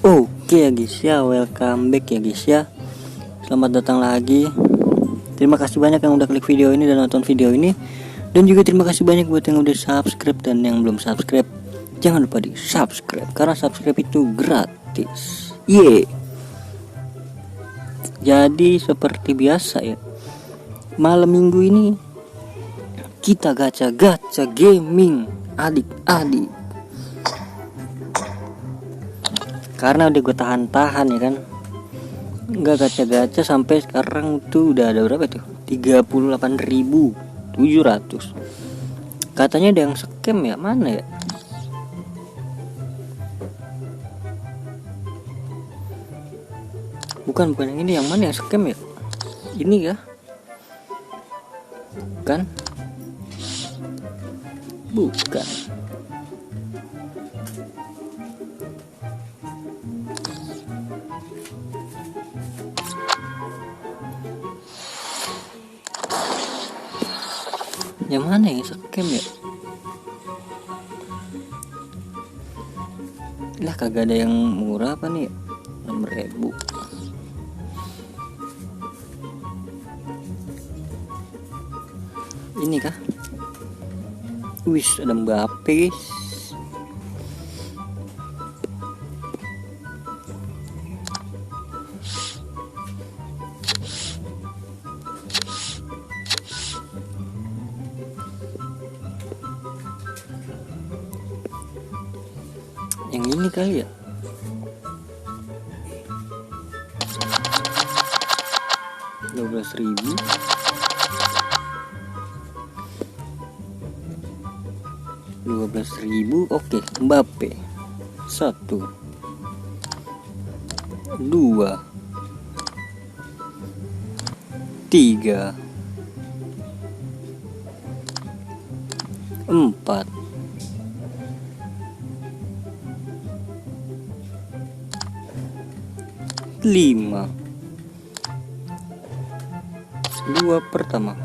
Oke ya guys ya, welcome back ya guys ya. Selamat datang lagi. Terima kasih banyak yang udah klik video ini dan nonton video ini. Dan juga terima kasih banyak buat yang udah subscribe dan yang belum subscribe. Jangan lupa di subscribe, karena subscribe itu gratis. Jadi seperti biasa ya, malam minggu ini kita gacha-gacha gaming adik-adik. Karena udah gue tahan-tahan ya kan, nggak gacha-gacha sampai sekarang tuh udah ada berapa tuh, 38.700. Katanya ada yang scam ya, mana ya? Bukan yang ini, yang mana yang scam ya? Ini ya? Bukan. Yang mana yang scam ya? Lah kagak ada yang murah apa nih? 6.000. Ini kah? Wis, ada Mbappe. Yang ini kali ya. $12.000. Oke, Mbappe 1 2 3 4 5. 2 pertama.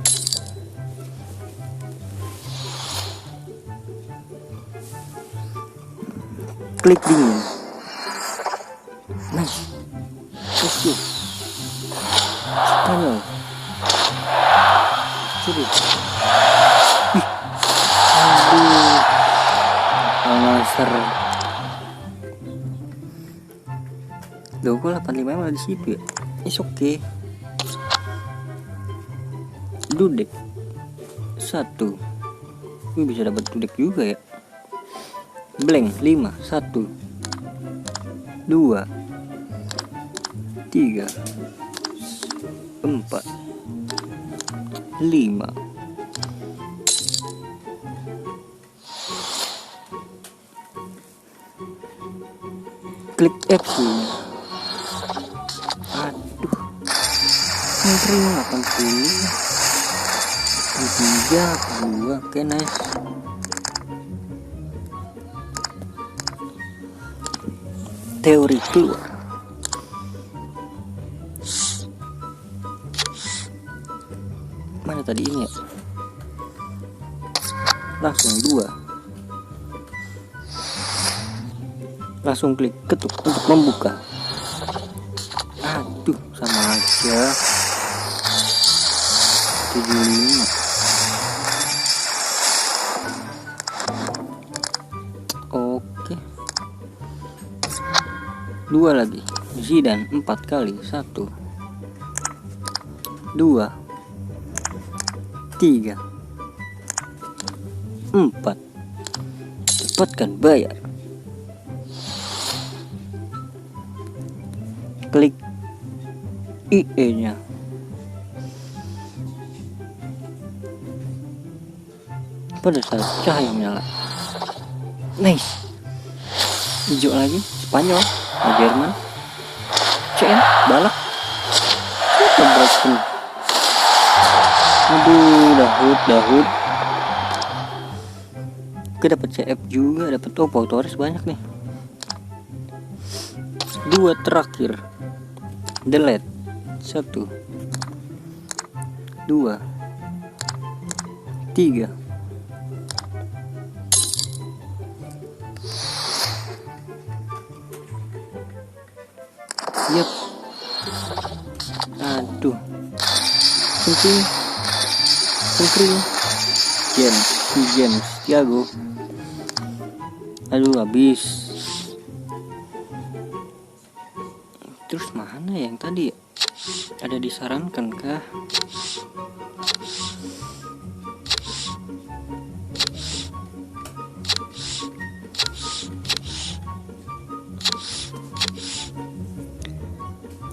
Klik dingin. Nice. Oke. Spanyol. Coba. Aduh. Al-Nassr. Logo 85 malah di situ ya. It's okay. Dudek 1. Bisa dapat dudek juga ya. Blank 5. 1 2 3 4 5. Klik F. Aduh, menteri 80 3 2. Oke, nice. Teori keluar. Mana tadi ini ya? Langsung 2. Langsung klik ketuk untuk membuka. Aduh, sama aja. 75. Oke. 2 lagi. Zidane 4 kali. 1 2 3 4. Dapatkan bayar. Klik IE nya. Pada saat cahaya menyala. Nice. Hijau lagi. Spanyol, Jerman, CN, balak. Siapa breaking? Aduh, Dahud. Oke, dapat CF juga, dapat Pau Torres banyak nih. 2 terakhir. Delete 1 2 3. Yap. Aduh. Cengkring. James Thiago. Aduh, habis. Terus mana yang tadi ya? Ada disarankan kah?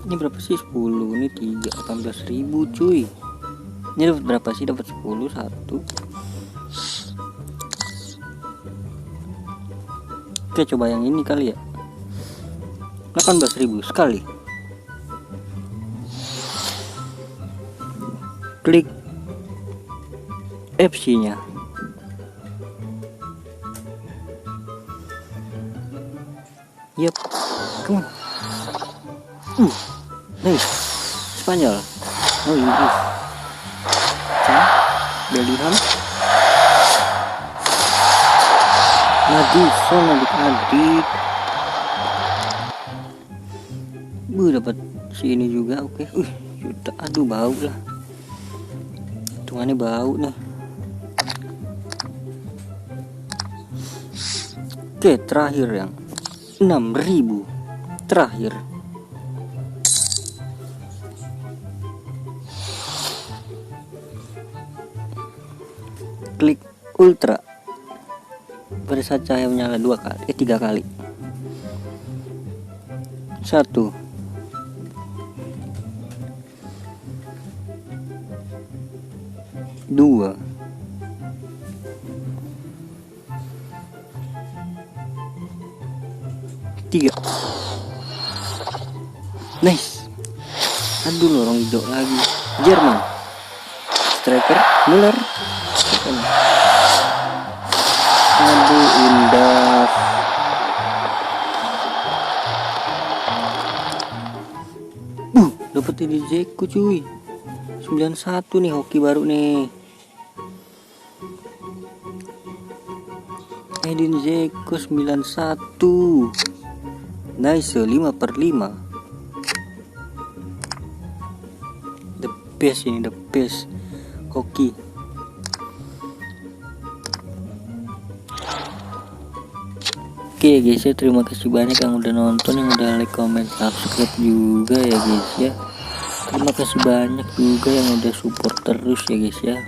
Ini berapa sih? 10. Ini 18.000 cuy. Ini dapat berapa sih? Dapat 10 satu. Oke, coba yang ini kali ya. 18.000 sekali. Klik FC-nya. Yep. Come on. Nice. Spanyol. Oh, Inggris. Bellingham. Madison adik-adik. Dapat si ini juga. Oke. Juta. Aduh, bau lah. Hitungannya bau nih. Oke, terakhir yang 6.000 terakhir. Klik ultra. Pada saat cahaya menyala 3 kali. 1, 2, 3. Nice. Aduh, lorong hijau lagi. Jerman. Striker Müller. Aduh, indah. Dapat ini Zeko cuy. 91 nih, hoki baru nih. Edin Zeko 91. Nice, 5/5. The best ini, the best. Hoki. Oke guys ya, terima kasih banyak yang udah nonton, yang udah like, comment, subscribe juga ya guys ya. Terima kasih banyak juga yang udah support terus ya guys ya.